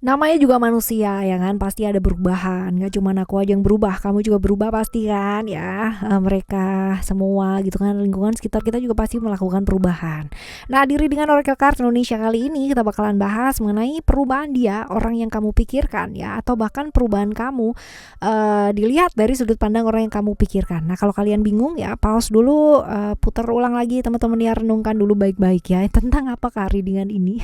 Namanya juga manusia ya kan, pasti ada perubahan. Gak cuma aku aja yang berubah, kamu juga berubah pasti kan ya. Mereka semua gitu kan, lingkungan sekitar kita juga pasti melakukan perubahan. Nah, di Readingan Oracle Card Indonesia kali ini kita bakalan bahas mengenai perubahan dia, orang yang kamu pikirkan ya, atau bahkan perubahan kamu dilihat dari sudut pandang orang yang kamu pikirkan. Nah, kalau kalian bingung ya, pause dulu, putar ulang lagi teman-teman ya, renungkan dulu baik-baik ya tentang apakah readingan ini.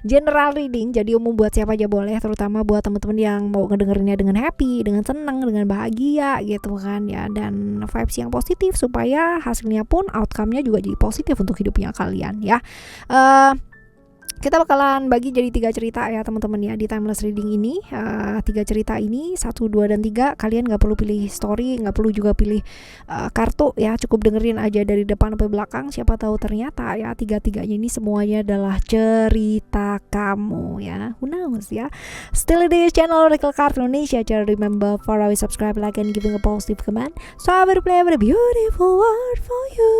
General reading, jadi umum buat siapa aja boleh, terutama buat teman-teman yang mau ngedengerinnya dengan happy, dengan senang, dengan bahagia gitu kan ya, dan vibes yang positif supaya hasilnya pun outcome-nya juga jadi positif untuk hidupnya kalian ya. Kita bakalan bagi jadi 3 cerita ya teman-teman ya di timeless reading ini. 3 cerita ini 1, 2, dan 3. Kalian nggak perlu pilih story, nggak perlu juga pilih kartu ya, cukup dengerin aja dari depan sampai belakang. Siapa tahu ternyata ya tiga-tiganya ini semuanya adalah cerita kamu ya. Who knows ya. Still it is channel Oracle Card Indonesia. Jangan remember for always subscribe, like, and giving a positive comment. So I will play a very beautiful word for you.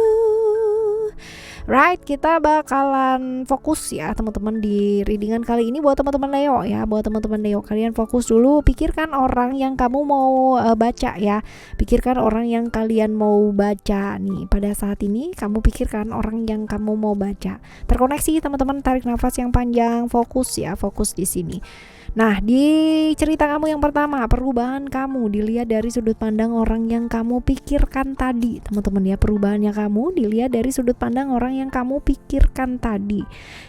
Right, kita bakalan fokus ya teman-teman di readingan kali ini buat teman-teman Leo ya. Buat teman-teman Leo, kalian fokus dulu, pikirkan orang yang kamu mau baca ya. Pikirkan orang yang kalian mau baca nih. Pada saat ini kamu pikirkan orang yang kamu mau baca. Terkoneksi teman-teman, tarik nafas yang panjang, fokus ya, fokus di sini. Nah, di cerita kamu yang pertama, perubahan kamu dilihat dari sudut pandang orang yang kamu pikirkan tadi. Teman-teman ya, perubahannya kamu dilihat dari sudut pandang orang yang kamu pikirkan tadi.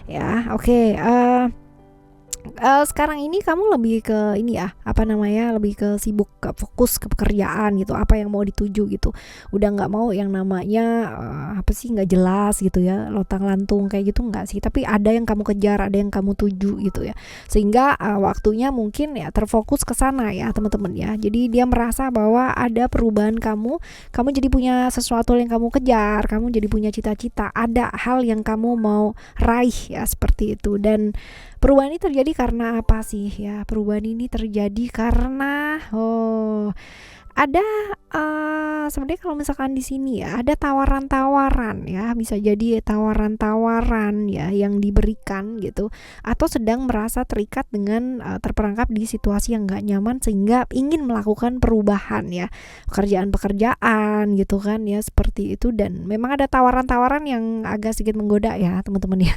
Ya, oke. Sekarang ini kamu lebih ke ini ya, apa namanya, lebih ke sibuk, ke fokus ke pekerjaan gitu, apa yang mau dituju gitu. Udah nggak mau yang namanya apa sih, nggak jelas gitu ya, lontang lantung kayak gitu nggak sih, tapi ada yang kamu kejar, ada yang kamu tuju gitu ya, sehingga waktunya mungkin ya terfokus ke sana ya teman-teman ya. Jadi dia merasa bahwa ada perubahan kamu jadi punya sesuatu yang kamu kejar, kamu jadi punya cita-cita, ada hal yang kamu mau raih ya, seperti itu. Dan perubahan ini terjadi karena apa sih ya? Perubahan ini terjadi karena ada sebenarnya kalau misalkan di sini ya ada tawaran-tawaran ya, bisa jadi tawaran-tawaran ya yang diberikan gitu, atau sedang merasa terikat dengan terperangkap di situasi yang gak nyaman sehingga ingin melakukan perubahan ya, pekerjaan gitu kan ya, seperti itu. Dan memang ada tawaran-tawaran yang agak sedikit menggoda ya teman-teman ya.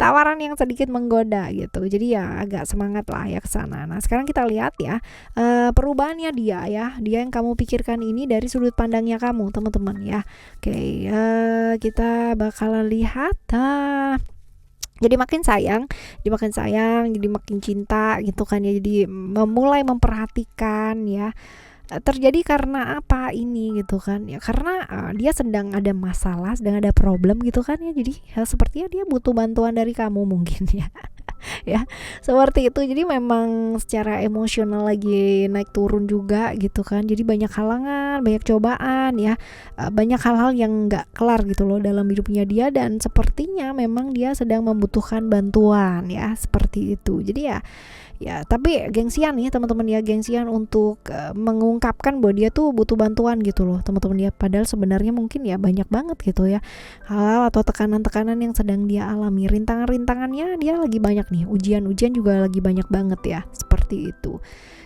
Tawaran yang sedikit menggoda gitu, jadi ya agak semangat lah ya ke sana. Nah, sekarang kita lihat ya perubahannya dia ya, dia yang kamu pikirkan ini dari sudut pandangnya kamu teman-teman ya. Oke, kita bakalan lihat jadi makin sayang, jadi makin cinta gitu kan ya, jadi mulai memperhatikan ya. Terjadi karena apa ini gitu kan ya, karena dia sedang ada masalah, sedang ada problem gitu kan ya, jadi sepertinya dia butuh bantuan dari kamu mungkin ya. Ya, seperti itu. Jadi memang secara emosional lagi naik turun juga gitu kan, jadi banyak halangan, banyak cobaan ya, banyak hal-hal yang nggak kelar gitu loh dalam hidupnya dia, dan sepertinya memang dia sedang membutuhkan bantuan ya, seperti itu. Jadi ya tapi gengsian nih teman-teman ya, gengsian untuk mengungkapkan bahwa dia tuh butuh bantuan gitu loh teman-teman ya, padahal sebenarnya mungkin ya banyak banget gitu ya hal atau tekanan-tekanan yang sedang dia alami, rintangan-rintangannya dia lagi banyak nih, ujian-ujian juga lagi banyak banget ya, seperti itu.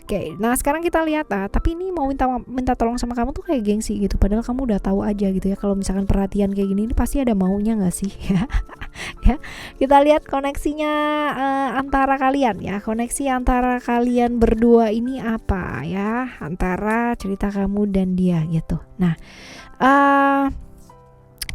Oke, nah sekarang kita lihat tapi ini mau minta tolong sama kamu tuh kayak gengsi gitu, padahal kamu udah tahu aja gitu ya, kalau misalkan perhatian kayak gini ini pasti ada maunya nggak sih ya. Ya, kita lihat koneksinya antara kalian ya, koneksi antara kalian berdua ini apa ya, antara cerita kamu dan dia gitu. Nah,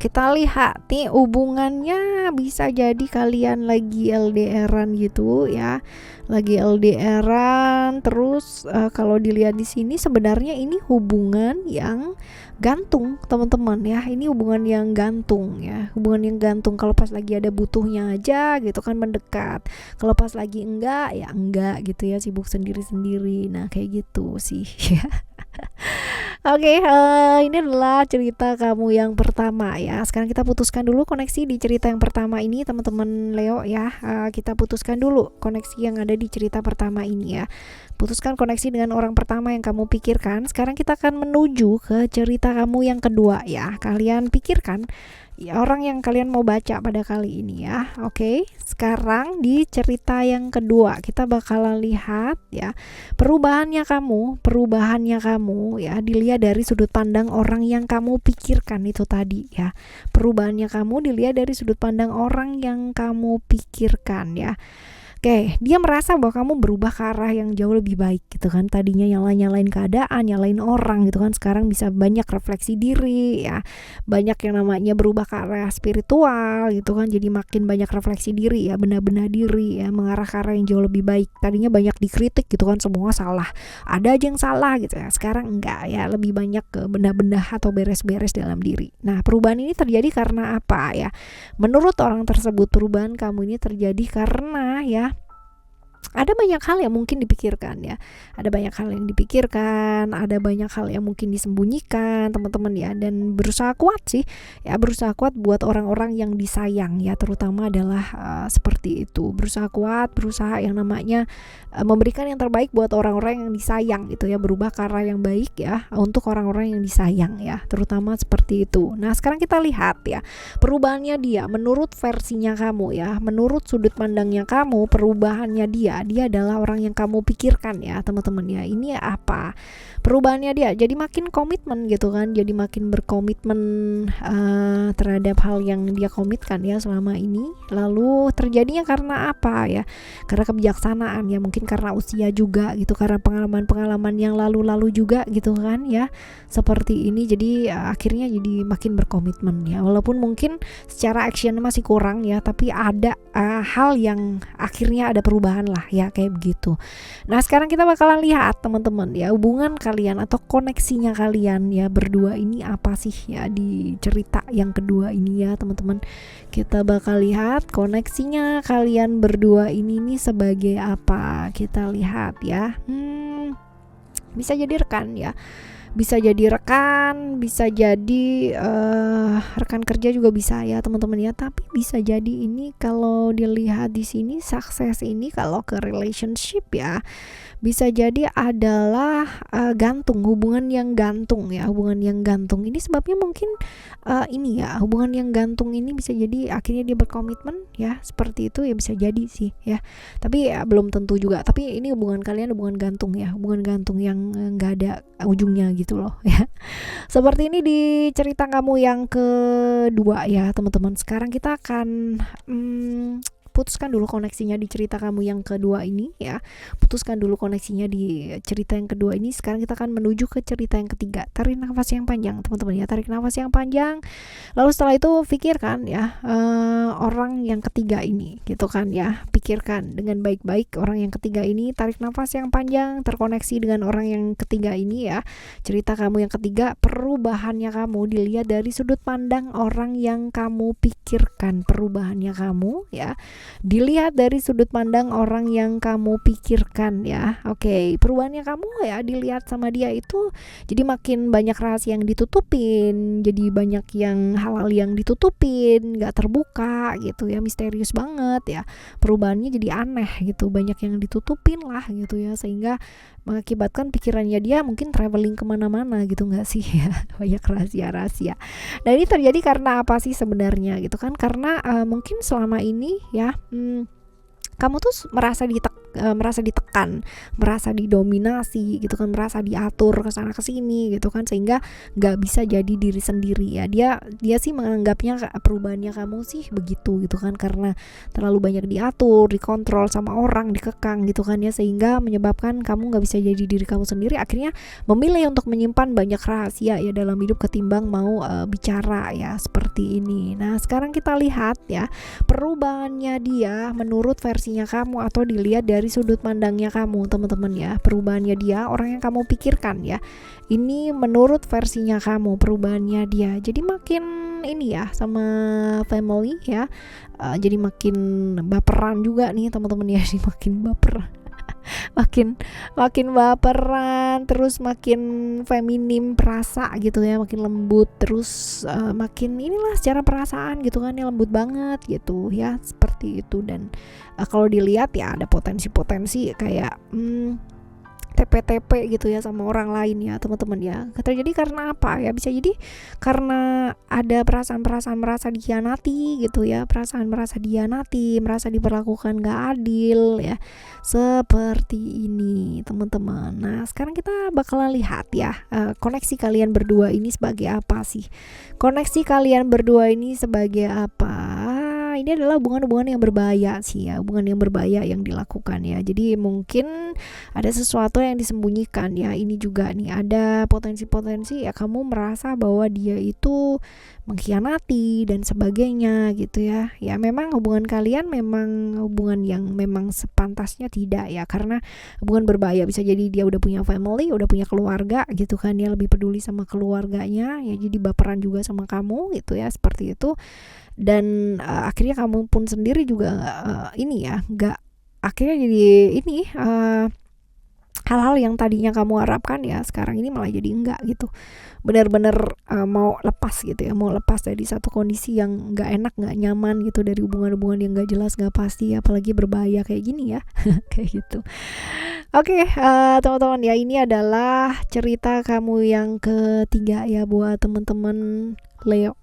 kita lihat nih hubungannya bisa jadi kalian lagi LDRan gitu ya, lagi LDRan terus. Kalau dilihat di sini sebenarnya ini hubungan yang gantung teman-teman ya, ini hubungan yang gantung ya, hubungan yang gantung. Kalau pas lagi ada butuhnya aja gitu kan mendekat, kalau pas lagi enggak ya enggak gitu ya, sibuk sendiri-sendiri. Nah kayak gitu sih ya. Oke, ini adalah cerita kamu yang pertama ya. Sekarang kita putuskan dulu koneksi di cerita yang pertama ini teman-teman Leo ya. Kita putuskan dulu koneksi yang ada di cerita pertama ini ya. Putuskan koneksi dengan orang pertama yang kamu pikirkan. Sekarang kita akan menuju ke cerita kamu yang kedua ya. Kalian pikirkan orang yang kalian mau baca pada kali ini ya. Oke, sekarang di cerita yang kedua kita bakalan lihat ya perubahannya kamu ya dilihat dari sudut pandang orang yang kamu pikirkan itu tadi ya. Perubahannya kamu dilihat dari sudut pandang orang yang kamu pikirkan ya. Oke, dia merasa bahwa kamu berubah ke arah yang jauh lebih baik gitu kan. Tadinya nyalain keadaan, nyalain orang gitu kan. Sekarang bisa banyak refleksi diri ya. Banyak yang namanya berubah ke arah spiritual gitu kan. Jadi makin banyak refleksi diri ya, benar-benar diri ya, mengarah ke arah yang jauh lebih baik. Tadinya banyak dikritik gitu kan, semua salah. Ada aja yang salah gitu ya. Sekarang enggak ya, lebih banyak ke benar-benar atau beres-beres dalam diri. Nah, perubahan ini terjadi karena apa ya? Menurut orang tersebut, perubahan kamu ini terjadi karena ya ada banyak hal yang mungkin dipikirkan ya. Ada banyak hal yang dipikirkan, ada banyak hal yang mungkin disembunyikan teman-teman ya, dan berusaha kuat sih ya, berusaha kuat buat orang-orang yang disayang ya, terutama adalah seperti itu. Berusaha kuat, berusaha yang namanya memberikan yang terbaik buat orang-orang yang disayang gitu ya, berubah ke arah yang baik ya untuk orang-orang yang disayang ya, terutama seperti itu. Nah, sekarang kita lihat ya perubahannya dia menurut versinya kamu ya, menurut sudut pandangnya kamu, perubahannya dia adalah orang yang kamu pikirkan ya teman-teman ya. Ini apa perubahannya dia? Jadi makin komitmen gitu kan, jadi makin berkomitmen terhadap hal yang dia komitkan ya selama ini. Lalu terjadinya karena apa ya? Karena kebijaksanaan ya, mungkin karena usia juga gitu, karena pengalaman-pengalaman yang lalu-lalu juga gitu kan ya, seperti ini. Jadi akhirnya jadi makin berkomitmen ya, walaupun mungkin secara action masih kurang ya, tapi ada hal yang akhirnya ada perubahan lah ya, kayak begitu. Nah, sekarang kita bakalan lihat teman-teman ya, hubungan kalian atau koneksinya kalian ya berdua ini apa sih ya di cerita yang kedua ini ya teman-teman. Kita bakal lihat koneksinya kalian berdua ini nih sebagai apa. Kita lihat ya. Bisa jadi rekan ya, bisa jadi rekan, bisa jadi rekan kerja juga bisa ya teman-teman ya. Tapi bisa jadi ini kalau dilihat di sini sukses ini kalau ke relationship ya, bisa jadi adalah gantung, hubungan yang gantung ya, hubungan yang gantung ini sebabnya mungkin ini ya, hubungan yang gantung ini bisa jadi akhirnya dia berkomitmen ya, seperti itu ya, bisa jadi sih ya, tapi ya, belum tentu juga. Tapi ini hubungan kalian hubungan gantung ya, hubungan gantung yang nggak ada ujungnya gitu loh ya. Seperti ini di cerita kamu yang kedua ya teman-teman. Sekarang kita akan putuskan dulu koneksinya di cerita kamu yang kedua ini ya. Putuskan dulu koneksinya di cerita yang kedua ini. Sekarang kita akan menuju ke cerita yang ketiga. Tarik nafas yang panjang teman-teman ya, tarik nafas yang panjang. Lalu setelah itu pikirkan ya orang yang ketiga ini gitu kan ya. Pikirkan dengan baik-baik orang yang ketiga ini. Tarik nafas yang panjang, terkoneksi dengan orang yang ketiga ini ya. Cerita kamu yang ketiga, perubahannya kamu dilihat dari sudut pandang orang yang kamu pikirkan. Perubahannya kamu ya dilihat dari sudut pandang orang yang kamu pikirkan ya. Oke, perubahannya kamu ya dilihat sama dia itu jadi makin banyak rahasia yang ditutupin, jadi banyak yang hal-hal yang ditutupin, gak terbuka gitu ya, misterius banget ya. Perubahannya jadi aneh gitu, banyak yang ditutupin lah gitu ya, sehingga mengakibatkan pikirannya dia mungkin traveling kemana-mana gitu gak sih ya, banyak rahasia-rahasia. Dan ini terjadi karena apa sih sebenarnya gitu kan? Karena mungkin selama ini ya kamu tuh merasa ditekan, merasa didominasi gitu kan, merasa diatur ke sana ke sini gitu kan, sehingga nggak bisa jadi diri sendiri ya. Dia sih menganggapnya perubahannya kamu sih begitu gitu kan, karena terlalu banyak diatur, dikontrol sama orang, dikekang gitu kan ya, sehingga menyebabkan kamu nggak bisa jadi diri kamu sendiri. Akhirnya memilih untuk menyimpan banyak rahasia ya dalam hidup ketimbang mau bicara ya, seperti ini. Nah, sekarang kita lihat ya perubahannya dia menurut versinya kamu atau dilihat dari sudut pandangnya kamu teman-teman ya. Perubahannya dia, orang yang kamu pikirkan ya, ini menurut versinya kamu perubahannya dia. Jadi makin ini ya sama family ya, jadi makin baperan juga nih teman-teman ya. Jadi makin baperan makin baperan, terus makin feminim perasa gitu ya, makin lembut, terus makin inilah secara perasaan gitu kan ya, lembut banget gitu ya, seperti itu. Dan kalau dilihat ya ada potensi-potensi kayak TP-TP gitu ya sama orang lain ya teman-teman ya. Terjadi karena apa ya? Bisa jadi karena ada perasaan-perasaan merasa dikhianati gitu ya, perasaan merasa dihianati, merasa diperlakukan gak adil ya, seperti ini teman-teman. Nah sekarang kita bakalan lihat ya, koneksi kalian berdua ini sebagai apa sih? Koneksi kalian berdua ini sebagai apa? Ini adalah hubungan-hubungan yang berbahaya sih ya, hubungan yang berbahaya yang dilakukan ya. Jadi mungkin ada sesuatu yang disembunyikan ya. Ini juga nih ada potensi-potensi ya, kamu merasa bahwa dia itu mengkhianati dan sebagainya gitu ya. Ya memang hubungan kalian memang hubungan yang memang sepantasnya tidak ya, karena hubungan berbahaya. Bisa jadi dia udah punya family, udah punya keluarga gitu kan, dia lebih peduli sama keluarganya ya, jadi baperan juga sama kamu gitu ya, seperti itu. Dan akhirnya kamu pun sendiri juga ini ya, nggak, akhirnya jadi ini hal-hal yang tadinya kamu harapkan ya sekarang ini malah jadi enggak gitu. Benar-benar mau lepas gitu ya, mau lepas dari satu kondisi yang nggak enak, nggak nyaman gitu, dari hubungan-hubungan yang nggak jelas, nggak pasti, apalagi berbahaya kayak gini ya. Kayak gitu. Oke, teman-teman ya, ini adalah cerita kamu yang ketiga ya buat teman-teman Leo.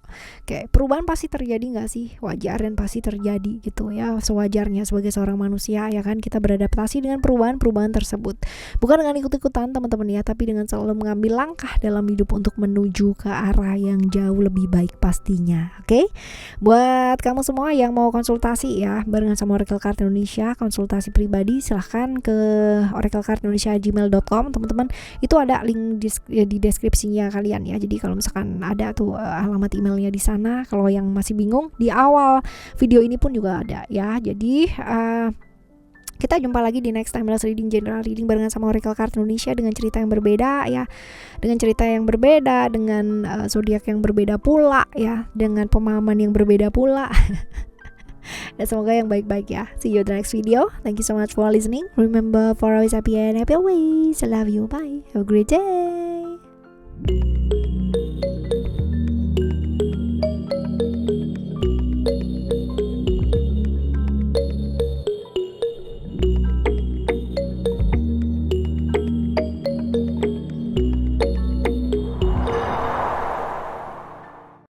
Kayak perubahan pasti terjadi gak sih? Wajar dan pasti terjadi gitu ya, sewajarnya sebagai seorang manusia ya kan, kita beradaptasi dengan perubahan-perubahan tersebut. Bukan dengan ikut-ikutan teman-teman ya, tapi dengan selalu mengambil langkah dalam hidup untuk menuju ke arah yang jauh lebih baik pastinya. Oke? Buat kamu semua yang mau konsultasi ya barengan sama Oracle Card Indonesia, konsultasi pribadi, silahkan ke oraclecardindonesia@gmail.com teman-teman. Itu ada link di deskripsinya kalian ya. Jadi kalau misalkan ada tuh alamat emailnya di sana. Kalau yang masih bingung, di awal video ini pun juga ada ya. Jadi kita jumpa lagi di next timeless reading, general reading barengan sama Oracle Card Indonesia dengan cerita yang berbeda ya, dengan cerita yang berbeda, dengan zodiak yang berbeda pula ya, dengan pemahaman yang berbeda pula. Dan semoga yang baik-baik ya. See you in the next video. Thank you so much for listening. Remember, for always happy and happy always. I love you. Bye. Have a great day.